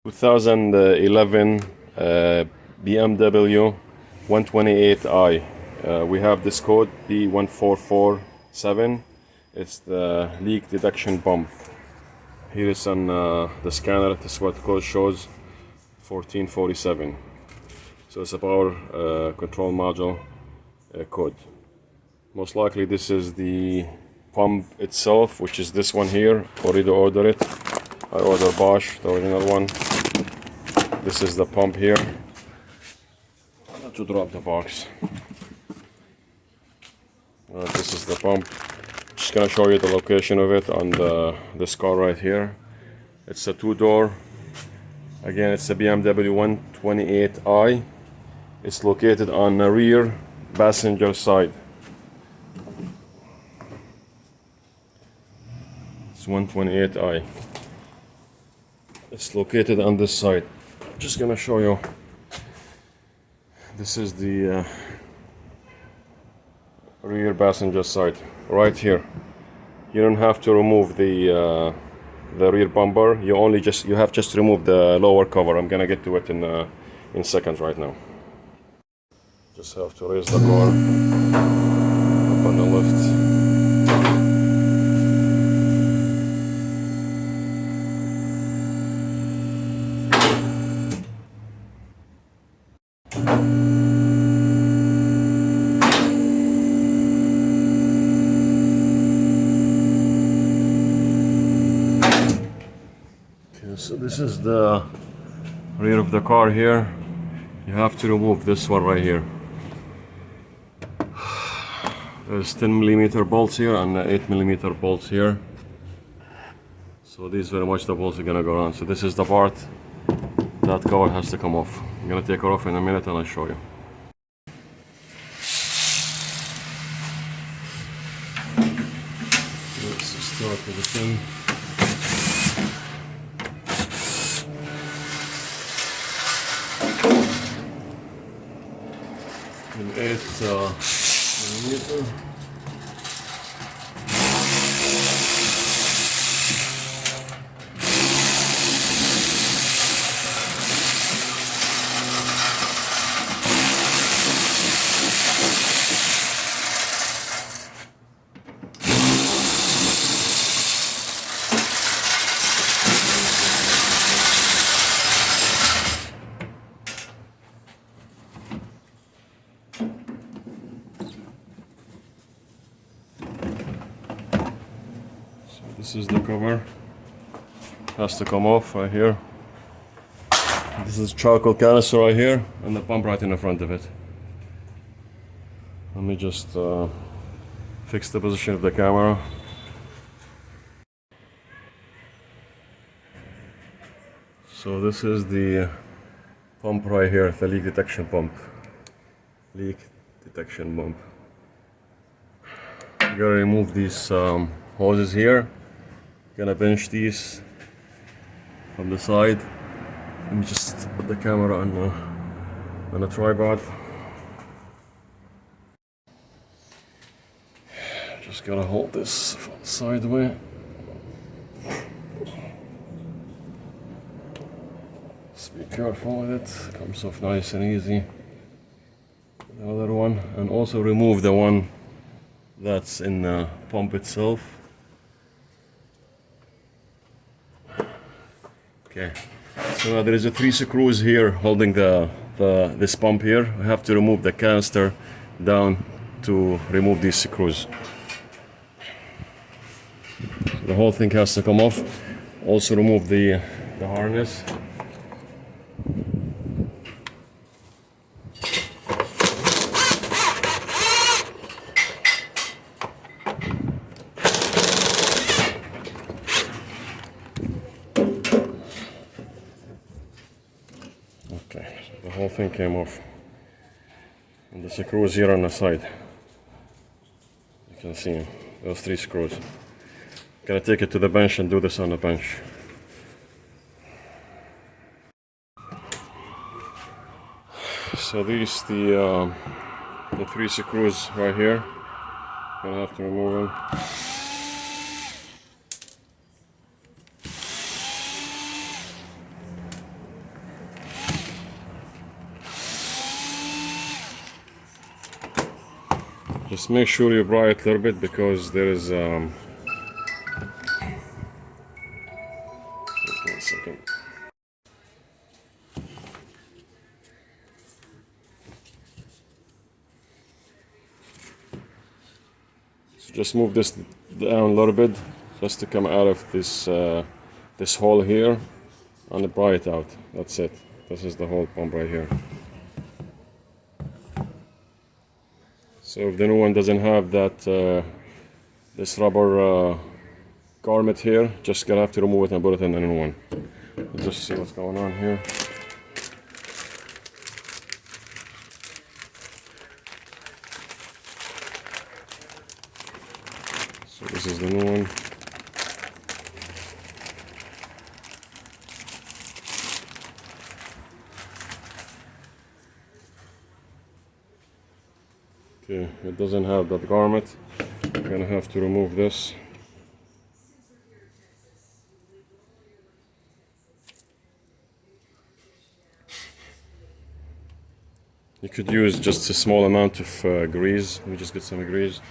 2011 BMW 128i. We have this code B1447. It's the leak detection pump. Here is on the scanner. This is what the code shows, 1447. So it's a power control module code. Most likely this is the pump itself, which is this one here. Already ordered it. I ordered Bosch, the original one. This is the pump here. To drop the box. This is the pump. Just gonna show you the location of it on this car right here. It's a two-door. Again, it's a BMW 128i. It's located on the rear passenger side. It's 128i. It's located on this side. Just gonna show you. This is the rear passenger side right here. You don't have to remove the rear bumper. You have just removed the lower cover. I'm gonna get to it in seconds right now. Just have to raise the car up on the lift. So this is the rear of the car here. You have to remove this one right here. There's 10mm bolts here and 8mm bolts here. So these very much the bolts are gonna go on. So this is the part that cover has to come off. I'm gonna take it off in a minute and I'll show you. Let's start with the thing. And 8mm. This is the cover. Has to come off right here. This is charcoal canister right here, and the pump right in the front of it. Let me just fix the position of the camera. So this is the pump right here, the leak detection pump. Leak detection pump. You gotta remove these hoses here. Gonna bench these from the side. Let me just put the camera on a tripod. Just gotta hold this sideways. Just be careful with it. Comes off nice and easy. The other one, and also remove the one that's in the pump itself. Okay, so there is a 3 screws here holding this pump here. I have to remove the canister down to remove these screws. So the whole thing has to come off. Also remove the harness. Okay, so the whole thing came off. And the screws here on the side. You can see them, those 3 screws. Gonna take it to the bench and do this on the bench. So these the 3 screws right here. Gonna have to remove them. Just make sure you bry it a little bit because there is 1 second. So just move this down a little bit just to come out of this this hole here and pry it out. That's it. This is the whole pump right here. So if the new one doesn't have that this rubber garment here, just gonna have to remove it and put it in the new one. Let's just see what's going on here. So this is the new one. Okay, it doesn't have that garment. I'm gonna have to remove this. You could use just a small amount of grease. Let me just get some grease.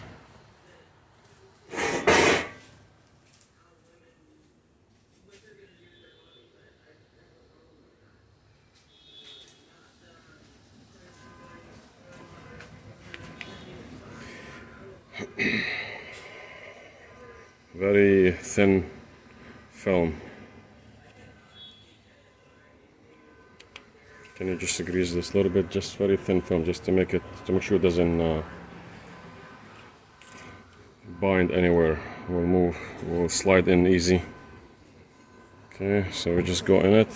Very thin film. Can you just grease this a little bit? Just very thin film, just to make sure it doesn't bind anywhere. Will slide in easy. Okay, so we just go in it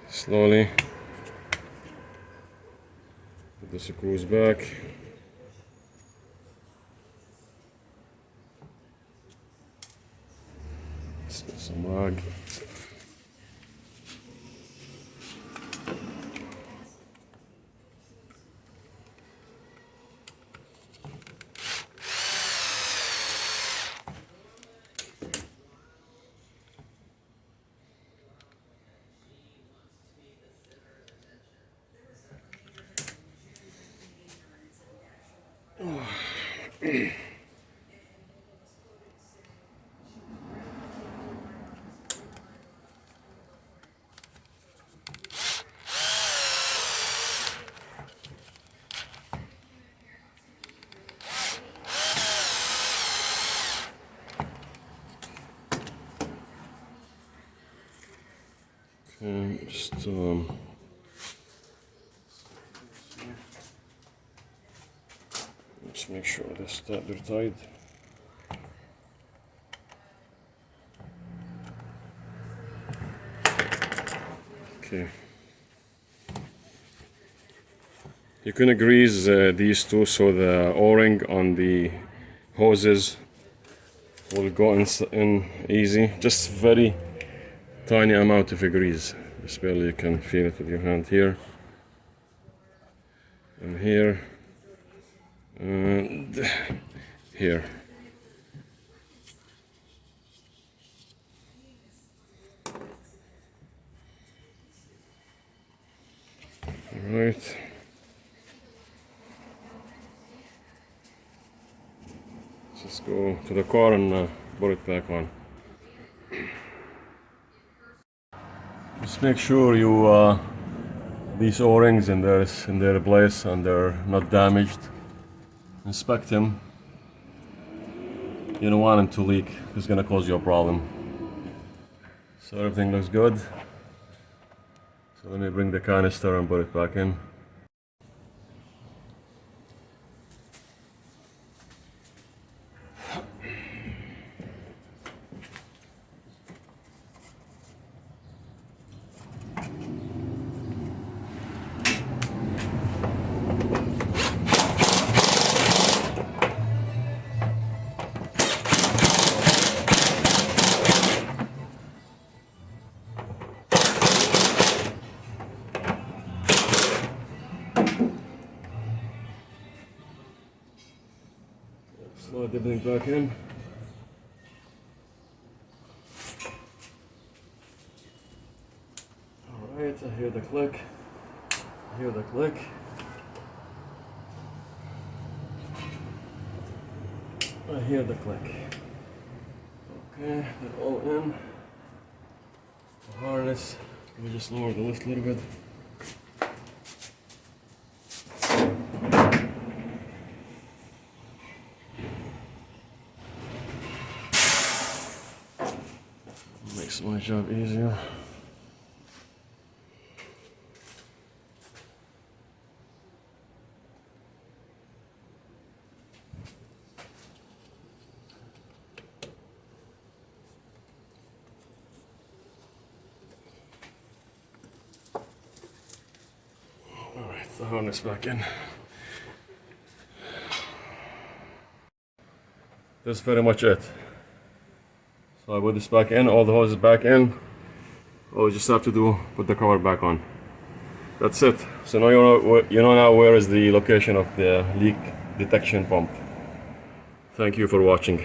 slowly. Put the screws back. Let's get some rag. Okay, just make sure they're tight. Okay. You can grease these two so the O-ring on the hoses will go in easy. Just very tiny amount of grease. Just barely you can feel it with your hand here and here and here. All right. Let's go to the car and put it back on. Just make sure you these O-rings in their place and they're not damaged. Inspect them. You don't want them to leak. It's gonna cause you a problem. So everything looks good. So let me bring the canister and put it back in. Slide everything back in. Alright, I hear the click. I hear the click. I hear the click. Okay, they're all in. The harness. Let me just lower the lift a little bit. Makes my job easier. Alright, the harness back in. That's very much it. So I put this back in, all the hoses back in. All we just have to do, put the cover back on. That's it. So now you know now where is the location of the leak detection pump. Thank you for watching.